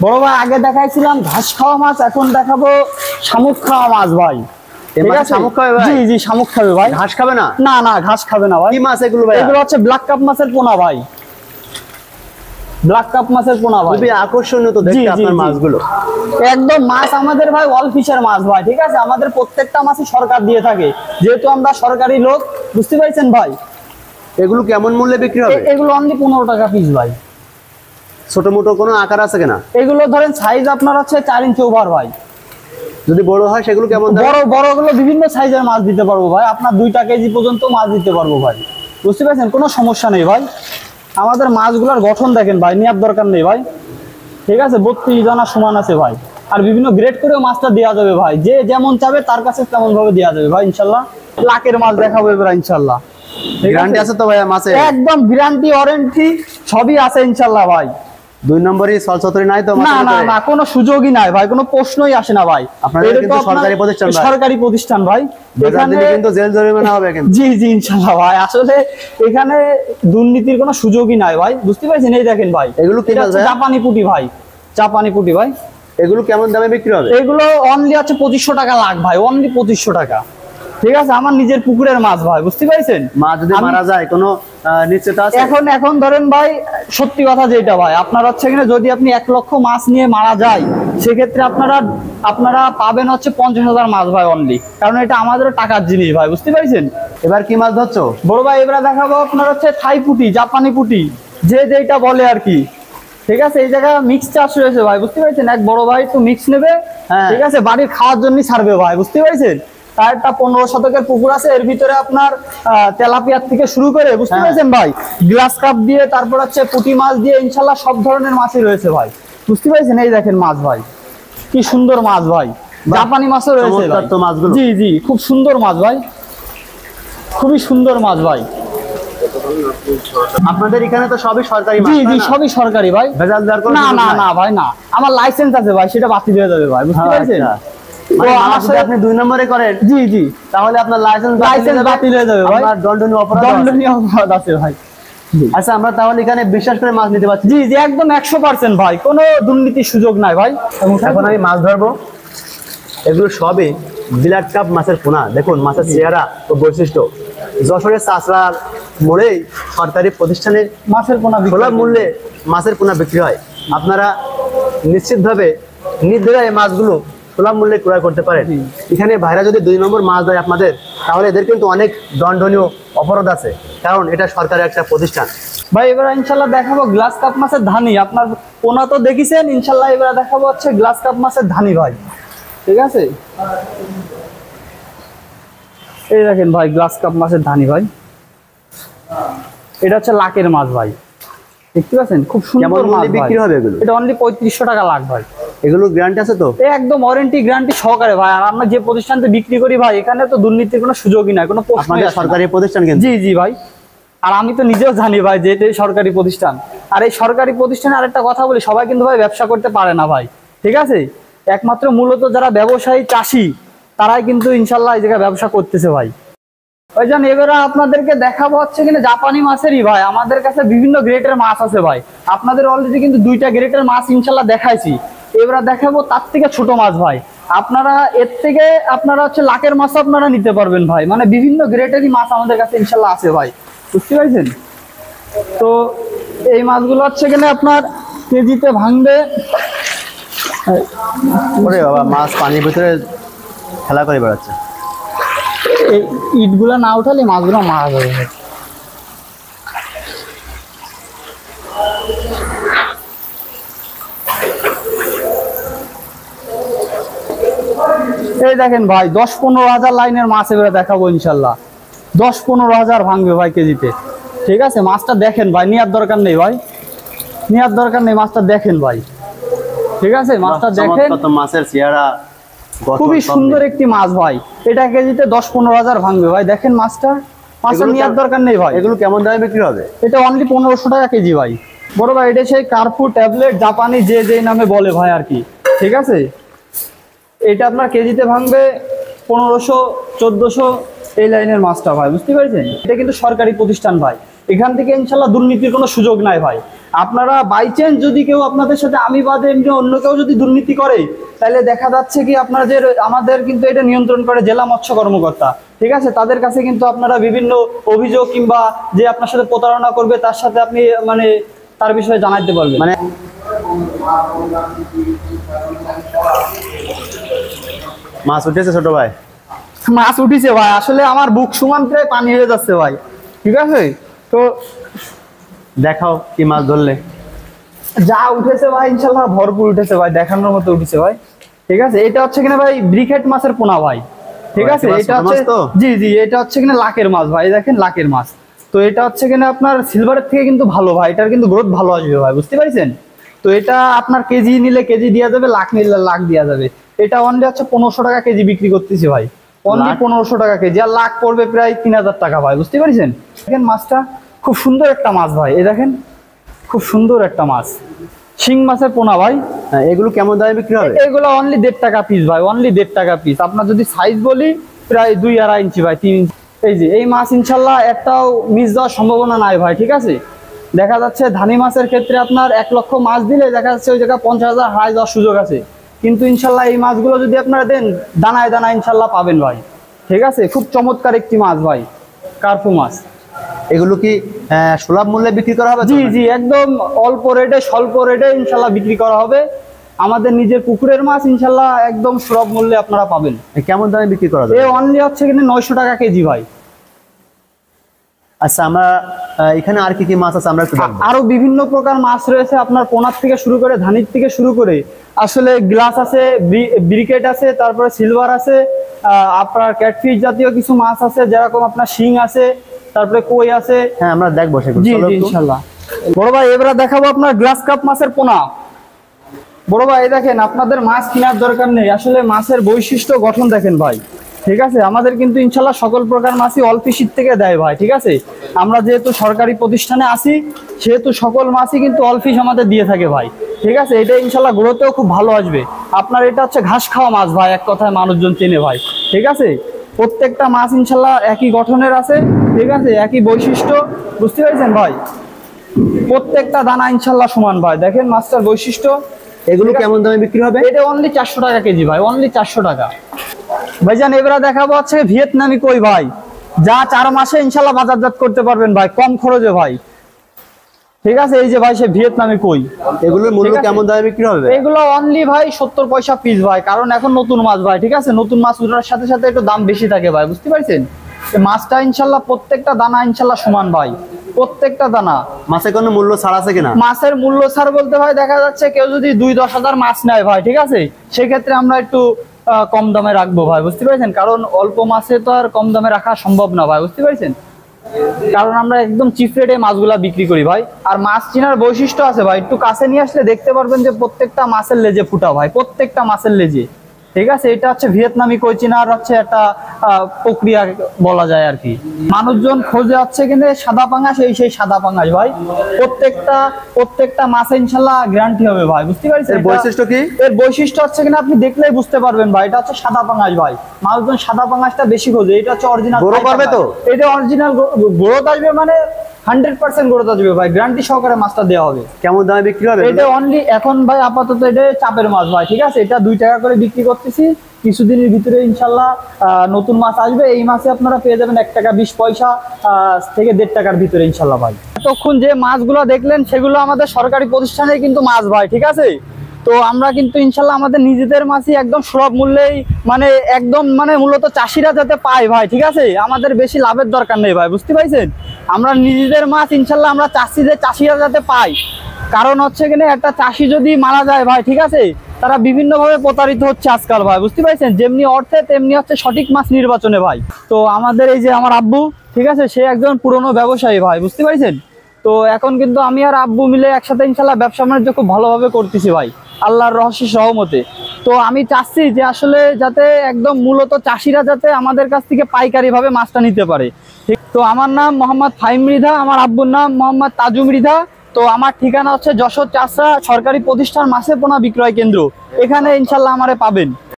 বড় ভাই আগে দেখাইছিলাম ঘাস খাওয়া মাছ, এখন দেখাবো শামুক খাওয়া মাছ ভাই। শামুক খাবে ভাই? জি জি শামুক খাবে ভাই। ঘাস খাবে না? না না ঘাস খাবে না ভাই। কি মাছ এগুলো ভাই? এগুলো হচ্ছে ব্ল্যাক কাপ মাছের পোনা ভাই, ব্ল্যাক কাপ মাছের পোনা ভাই। খুবই আকর্ষণীয় তো দেখতে আপনার মাছগুলো। একদম মাছ আমাদের ভাই অল ফিশের মাছ ভাই, ঠিক আছে। আমাদের প্রত্যেকটা মাছই সরকার দিয়ে থাকে, যেহেতু আমরা সরকারি লোক, বুঝতে পারছেন ভাই। এগুলো কেমন মূল্যে বিক্রি হবে? এগুলো অনলি 15 টাকা পিস ভাই। ছোট মোটো কোনো আকার আছে কিনা? এগুলো ধরেন সাইজ আপনার হচ্ছে 4 ইঞ্চি ওভার ভাই। যদি বড় হয় সেগুলো কেমন? বড়গুলো বিভিন্ন সাইজের মাছ দিতে পারবো ভাই, আপনার 2 কেজি পর্যন্ত মাছ দিতে পারবো ভাই, বুঝতে পারছেন, কোনো সমস্যা নেই ভাই। আমাদের মাছগুলোর গঠন দেখেন ভাই, নেওয়ার দরকার নেই ভাই, ঠিক আছে। 32 জানা সমান আছে ভাই। আর বিভিন্ন গ্রেড করেও মাছটা দেওয়া যাবে ভাই, যে যেমন চাবে তার কাছে তেমন ভাবে দেওয়া যাবে ভাই ইনশাল্লাহ। লাখের মাছ দেখাবো এবার ইনশাল্লাহ। গ্যারান্টি আছে তো ভাই মাছে? একদম গ্যারান্টি ওয়ারেন্টি সবই আছে ইনশাল্লাহ ভাই। 2 নম্বরই সলসতরি নাই তো? না না না, কোনো সুযোগই নাই ভাই, কোনো প্রশ্নই আসে না ভাই। আপনাদের কিন্তু সরকারি প্রতিষ্ঠান ভাই। সরকারি প্রতিষ্ঠান ভাই, এখানে কিন্তু জেল জরিমানা হবে কিন্তু। জি জি ইনশাআল্লাহ ভাই, আসলে এখানে দুর্নীতির কোনো সুযোগই নাই ভাই, বুঝতে পারছেন। এই দেখেন ভাই, এগুলো কি মাছ ভাই? জাপানি পুঁটি ভাই, জাপানি পুঁটি ভাই। এগুলো কেমন দামে বিক্রি হবে? এগুলো অনলি আছে 2500 টাকা লাখ ভাই, অনলি 2500 টাকা, ঠিক আছে। আমার নিজের পুকুরের মাছ ভাই, বুঝতে পারছেন। মাছ যদি মারা যায় কোনো নিশ্চিত আছে? এখন ধরেন ভাই সত্যি কথা যেটা ভাই, আপনার হচ্ছে কিনা যদি আপনি 1 লক্ষ মাছ নিয়ে মারা যায়, সেক্ষেত্রে আপনারা পাবেন হচ্ছে 50,000 মাছ ভাই অনলি, কারণ এটা আমাদের টাকার জিনিস ভাই, বুঝতে পারছেন। এবার কি মাছ ধরছো বড় ভাই? এবার দেখাবো আপনার হচ্ছে থাই পুঁটি, জাপানি পুঁটি, যে যেটা বলে আর কি, ঠিক আছে। এই জায়গায় মিক্স চাষ রয়েছে ভাই, বুঝতে পারছেন। এক বড় ভাই তো মিক্স নেবে, ঠিক আছে, বাড়ির খাওয়ার জন্য ছাড়বে ভাই, বুঝতে পারছেন। তার একটা 15 শতকের পুকুর আছে, এর ভিতরে আপনার তেলাপিয়ার থেকে শুরু করে, বুঝতে পারছেন ভাই, গ্লাস কাপ দিয়ে, তারপর হচ্ছে পুঁটি মাছ দিয়ে, ইনশাল্লাহ সব ধরনের মাছই রয়েছে ভাই, বুঝতে পারছেন। এই দেখেন মাছ ভাই, কি সুন্দর মাছ ভাই, জাপানি মাছও রয়েছে ভাই। জি জি খুব সুন্দর মাছ ভাই, খুবই সুন্দর মাছ ভাই। আপনাদের এখানে তো সবই সরকারি মাছ? জি জি সবই সরকারি ভাই। না না না ভাই না, আমার লাইসেন্স আছে ভাই, সেটা বাতিল হয়ে যাবে ভাই, বুঝতে পারছেন। আপনি 2 নম্বরে করেন? জি জি, তাহলে আপনার লাইসেন্স বাতিল হয়ে যাবে ভাই, দণ্ডনীয় অপরাধ আছে ভাই। আচ্ছা, আমরা তাহলে এখানে বিশ্বাস করে মাছ নিতে পারছি? জি জি একদম 100% ভাই, কোনো দুর্নীতির সুযোগ নাই ভাই। এখন আমি মাছ ধরবো। এগুলো সবই ব্ল্যাক কাপ মাছের পোনা। দেখুন মাছের চেহারা ও বৈশিষ্ট্য। যশোরের চাষড়ার মোড়েই সরকারি প্রতিষ্ঠানে মাছের পোনা সুলভ মূল্যে মাছের পোনা বিক্রি হয়। আপনারা নিশ্চিতভাবে নির্দ্বিধায় এই মাছগুলো সুলভ মূল্যে ক্রয় করতে পারেন। এখানে ভাইরা যদি 2 নম্বর মাছ দেয় আপনাদের, তাহলে এদের কিন্তু অনেক দণ্ডনীয় অপরাধ আছে, কারণ এটা সরকারি একটা প্রতিষ্ঠান ভাই। এবার ইনশাল্লাহ দেখাবো গ্লাস কাপ মাছের ধানি। আপনার পোনা তো দেখেছেন, ইনশাল্লাহ এবার দেখাবো হচ্ছে গ্লাস কাপ মাছের ধানি ভাই, ঠিক আছে। এই দেখেন ভাই গ্লাস কাপ মাছের ধানি ভাই, এটা হচ্ছে লাখের মাছ ভাই, দেখতে পাচ্ছেন, খুব সুন্দর মাছ বিক্রি হবে এগুলো। এটা অনলি 3500 টাকা লাখ ভাই। এগুলো গ্যারান্টি আছে তো? একদম ওয়ারেন্টি গ্যারান্টি সহকারে ভাই। আর আমরা যে প্রতিষ্ঠানতে বিক্রি করি ভাই, এখানে তো দুর্নীতির কোনো সুযোগই নাই, কোনো প্রশ্নই আসে না। সরকারি প্রতিষ্ঠান কিন্তু? জি জি ভাই, আর আমি তো নিজেও জানি ভাই যে এটা সরকারি প্রতিষ্ঠান। আর এই সরকারি প্রতিষ্ঠানে আরেকটা কথা বলি, সবাই কিন্তু ভাই ব্যবসা করতে পারে না ভাই, ঠিক আছে। একমাত্র মূলত যারা ব্যবসায়ী চাষি, তারাই কিন্তু ইনশাল্লাহ এই জায়গায় ব্যবসা করতেছে ভাই। ওই জন্য এবারে আপনাদেরকে দেখাবো হচ্ছে কিনা জাপানি মাছেরই ভাই। আমাদের কাছে বিভিন্ন গ্রেডের মাছ আছে ভাই, আপনাদের অলরেডি কিন্তু 2টা গ্রেডের মাছ ইনশাল্লাহ দেখাইছি। এবারে দেখাবো তার থেকে ছোট মাছ ভাই। আপনারা এর থেকে আপনারা হচ্ছে লাখের মাছ আপনারা নিতে পারবেন ভাই, মানে বিভিন্ন গ্রেডেরই মাছ আমাদের কাছে ইনশাল্লাহ আছে ভাই, বুঝতে পারছেন। তো এই মাছগুলো হচ্ছে কিনা আপনার কেজিতে ভাঙবে। ওরে বাবা, মাছ পানির ভিতরে খেলা করে বেড়াচ্ছে। এই ইটগুলো না উঠালে মাছগুলো মারা যাবে। এই দেখেন ভাই 10-15 হাজার লাইনের মাছ এবারে দেখাবো ইনশাল্লাহ। 10-15 হাজার ভাঙবে ভাই কেজিতে, ঠিক আছে। মাছটা দেখেন ভাই, নেওয়ার দরকার নেই ভাই, নেওয়ার দরকার নেই, মাছটা দেখেন ভাই, ঠিক আছে। মাছটা দেখেন, মাছের চেহারা খুবই সুন্দর একটি মাছ ভাই। এটা কেজিতে 10-15 হাজার ভাঙবে ভাই, দেখেন মাছটা। মাছটা নেওয়ার দরকার নেই ভাই। এগুলো কেমন দামে বিক্রি হবে? এটা অনলি 1500 টাকা কেজি ভাই। বড় ভাই এটা সেই কার্পু ট্যাবলেট জাপানি যে যেই নামে বলে ভাই আর কি, ঠিক আছে। এটা আপনার কেজিতে ভাঙবে 1500-1400 এই লাইনের মাছটা ভাই, বুঝতে পারছেন। এটা কিন্তু সরকারি প্রতিষ্ঠান ভাই, এখান থেকে ইনশাল্লাহ দুর্নীতির কোনো সুযোগ নাই ভাই। আপনারা বাই চান্স যদি কেউ আপনাদের সাথে আমি বাদে এমনি অন্য কেউ যদি দুর্নীতি করে, তাহলে দেখা যাচ্ছে কি আপনারা যে আমাদের কিন্তু এটা নিয়ন্ত্রণ করে জেলা মৎস্য কর্মকর্তা, ঠিক আছে, তাদের কাছে কিন্তু আপনারা বিভিন্ন অভিযোগ কিংবা যে আপনার সাথে প্রতারণা করবে তার সাথে আপনি মানে তার বিষয়ে জানাতে পারবেন। মানে মাছ উঠেছে ছোট ভাই? মাছ উঠিছে ভাই, আসলে আমার বুক সমান প্রায় পানি হয়ে যাচ্ছে ভাই, ঠিক আছে। তো দেখাও কি মাছ ধরলে। যা উঠেছে ভাই ইনশাল্লাহ ভরপুর উঠেছে ভাই, দেখানোর মতো উঠেছে ভাই, ঠিক আছে। এটা হচ্ছে কিনা ভাই ব্রিকেট মাছের পোনা ভাই, ঠিক আছে। এটা হচ্ছে জি জি, এটা হচ্ছে কিনা লাকের মাছ ভাই, দেখেন লাকের মাছ। তো এটা হচ্ছে কিনা আপনার সিলভারের থেকে কিন্তু ভালো ভাই, এটার কিন্তু গ্রোথ ভালো আসবে ভাই, বুঝতে পারছেন। তো এটা আপনার কেজি নিলে কেজি দেওয়া যাবে, লাখ নিলে লাখ দেওয়া যাবে। এটা অনলি হচ্ছে 1500 টাকা কেজি বিক্রি করতেছি ভাই, অনলি 1500 টাকা কেজি, আর লাখ পড়বে প্রায় 3000 টাকা ভাই, বুঝতে পারছেন। দেখেন মাছটা খুব সুন্দর একটা মাছ ভাই, এই দেখেন খুব সুন্দর একটা মাছ, শিং মাছের পোনা ভাই। এগুলো কেমন দামে বিক্রি হবে? এগুলো অনলি 1.5 টাকা পিস ভাই, অনলি 1.5 টাকা পিস। আপনার যদি সাইজ বলি প্রায় 2-2.5 ইঞ্চি ভাই, 3 ইঞ্চি। এই যে এই মাছ ইনশাল্লাহ একটাও মিস দেওয়ার সম্ভাবনা নাই ভাই, ঠিক আছে। দেখা যাচ্ছে ধানি মাছের ক্ষেত্রে আপনার 1 লক্ষ মাছ দিলে দেখা যাচ্ছে ওই জায়গায় 50,000 হাই দেওয়ার সুযোগ আছে, কিন্তু ইনশাল্লাহ এই মাছগুলো যদি আপনারা দেন দানায় দানায় ইনশাল্লাহ পাবেন ভাই, ঠিক আছে। খুব চমৎকার একটি মাছ ভাই, কার্পু মাছ। এগুলো কি সুলভ মূল্যে বিক্রি করা হবে? জি জি, একদম অল্প রেটে স্বল্প রেটে ইনশাল্লাহ বিক্রি করা হবে। আমাদের নিজের পুকুরের মাছ ইনশাল্লাহ একদম সুলভ মূল্যে আপনারা পাবেন। কেমন দামে বিক্রি করা যাবে? এ অনলি হচ্ছে কিনা 900 টাকা কেজি ভাই। আচ্ছা, আমরা এখানে আর কি কি মাছ আছে আমরা একটু দেখব। আরো বিভিন্ন প্রকার মাছ রয়েছে, আপনার পোনার থেকে শুরু করে ধানির থেকে শুরু করে আসলে গ্লাস আছে, ব্রিকেট আছে, তারপরে সিলভার আছে, আপনার ক্যাটফিশ জাতীয় কিছু মাছ আছে, যেরকম আপনার শিং আছে, তারপরে কই আছে। হ্যাঁ, আমরা দেখবো সেগুলো। জি জি ইনশাআল্লাহ। বড় ভাই এবারে দেখাবো আপনার গ্লাস কাপ মাছের পোনা। বড় ভাই দেখেন, আপনাদের মাছ কেনার দরকার নেই, আসলে মাছের বৈশিষ্ট্য গঠন দেখেন ভাই, ঠিক আছে। আমাদের কিন্তু ইনশাল্লাহ সকল প্রকার মাছই অল্প শীত থেকে দেয় ভাই, ঠিক আছে। আমরা যেহেতু সরকারি প্রতিষ্ঠানে আছি সেহেতু সকল মাছই কিন্তু অল্পিস আমাদের দিয়ে থাকে ভাই, ঠিক আছে। এটা ইনশাল্লাহ গ্রোথেও খুব ভালো আসবে। আপনার এটা হচ্ছে ঘাস খাওয়া মাছ ভাই, এক কথায় মানুষজন চেনে ভাই, ঠিক আছে। প্রত্যেকটা মাছ ইনশাল্লাহ একই গঠনের আছে, ঠিক আছে, একই বৈশিষ্ট্য, বুঝতে পেরেছেন ভাই। প্রত্যেকটা দানা ইনশাল্লাহ সমান ভাই, দেখেন মাছটার বৈশিষ্ট্য। এগুলো কেমন দামে বিক্রি হবে? এটা অনলি 400 টাকা কেজি ভাই, অনলি 400 টাকা। ভাইজান এবারে দেখাবো হচ্ছে ভিয়েতনামি কই ভাই, যা 4 মাসে ইনশাল্লাহ বাজারজাত করতে পারবেন ভাই, কম খরচে ভাই, ঠিক আছে। এই যে ভাই সে ভিয়েতনামি কই, এগুলোর মূল্য কেমন দামে বিক্রি হবে? এগুলো অনলি ভাই 70 পয়সা পিস ভাই, কারণ এখন নতুন মাছ ভাই, ঠিক আছে। নতুন মাছ উঠার সাথে সাথে একটু দাম বেশি থাকে ভাই, বুঝতে পারছেন। মাছটা ইনশাল্লাহ প্রত্যেকটা দানা ইনশাল্লাহ সমান ভাই, প্রত্যেকটা দানা। মাছের কোনো মূল্য ছাড় আছে কিনা? মাছের মূল্য ছাড় বলতে ভাই দেখা যাচ্ছে কেউ যদি 2-10 হাজার মাছ নেয় ভাই, ঠিক আছে, সেক্ষেত্রে আমরা একটু কম দামে রাখবো ভাই, বুঝতে পারছেন। কারণ অল্প মাছে তো আর কম দামে রাখা সম্ভব না ভাই, বুঝতে পারছেন। কারণ আমরা একদম চিপ রেটে মাছগুলা বিক্রি করি ভাই। আর মাছ চেনার বৈশিষ্ট্য আছে ভাই, একটু কাছে নিয়ে আসলে দেখতে পারবেন যে প্রত্যেকটা মাছের লেজে ফুটা ভাই, প্রত্যেকটা মাছের লেজে, ঠিক আছে। এটা হচ্ছে ভিয়েতনামি কই চেনার হচ্ছে একটা প্রক্রিয়া বলা যায় আর কি। মানুষজন খোঁজে হচ্ছে কিন্তু সাদা পাঙাশ, সেই সাদা পাঙাশ ভাই, প্রত্যেকটা মাছে ইনশাল্লাহ গ্যারান্টি হবে ভাই, বুঝতে পারছেন। বৈশিষ্ট্য কি? এর বৈশিষ্ট্য হচ্ছে কিনা আপনি দেখলেই বুঝতে পারবেন ভাই, এটা হচ্ছে সাদা পাঙাশ ভাই। মানুষজন সাদা পাঙাশটা বেশি খোঁজে, এটা হচ্ছে অরিজিনাল। গ্রোথ পাবে তো? এটা অরিজিনাল গ্রোথ আসবে, মানে 100% গ্রোথ আসবে ভাই, গ্যারান্টি সহকারে মাছটা দেওয়া হবে। কেমন দামে বিক্রি হবে? এটা অনলি এখন ভাই আপাতত এটা চাপের মাছ ভাই, ঠিক আছে। এটা 2 টাকা করে বিক্রি করতেছি, কিছুদিনের ভিতরে ইনশাল্লাহ নতুন মাছ আসবে। এই মাছে আপনারা পেয়ে যাবেন 1 টাকা 20 পয়সা থেকে 1.5 টাকার ভিতরে ইনশাল্লাহ ভাই। এতক্ষণ যে মাছগুলো দেখলেন সেগুলো আমাদের সরকারি প্রতিষ্ঠানে কিন্তু মাছ ভাই, ঠিক আছে। তো আমরা কিন্তু ইনশাল্লাহ আমাদের নিজেদের মাছই একদম সুলভ মূল্যেই, মানে একদম মানে মূলত চাষিরা যাতে পায় ভাই, ঠিক আছে। আমাদের বেশি লাভের দরকার নেই ভাই, বুঝতে পারছেন। আমরা নিজেদের মাছ ইনশাল্লাহ আমরা চাষিরা যাতে পায়। কারণ হচ্ছে কিনা একটা চাষি যদি মারা যায় ভাই, ঠিক আছে, তারা বিভিন্নভাবে প্রতারিত হচ্ছে আজকাল ভাই, বুঝতে পারছেন। যেমনি অর্থে তেমনি হচ্ছে সঠিক মাছ নির্বাচনে ভাই। তো আমাদের এই যে আমার আব্বু, ঠিক আছে, সে একজন পুরনো ব্যবসায়ী ভাই, বুঝতে পারছেন। তো এখন কিন্তু আমি আর আব্বু মিলে একসাথে ইনশাল্লাহ ব্যবসা বাণিজ্য খুব ভালোভাবে করতেছি ভাই, আল্লাহর রহস্যের সহমতে। তো আমি চাচ্ছি যে আসলে যাতে একদম মূলত চাষিরা যাতে আমাদের কাছ থেকে পাইকারি ভাবে মাছটা নিতে পারে, ঠিক। তো আমার নাম মোহাম্মদ ফাহিম মৃধা, আমার আব্বুর নাম মোহাম্মদ তাজু মৃধা। তো আমার ঠিকানা হচ্ছে যশোর চাষরা সরকারি প্রতিষ্ঠান মাছের পোনা বিক্রয় কেন্দ্র, এখানে ইনশাল্লাহ আমারে পাবেন।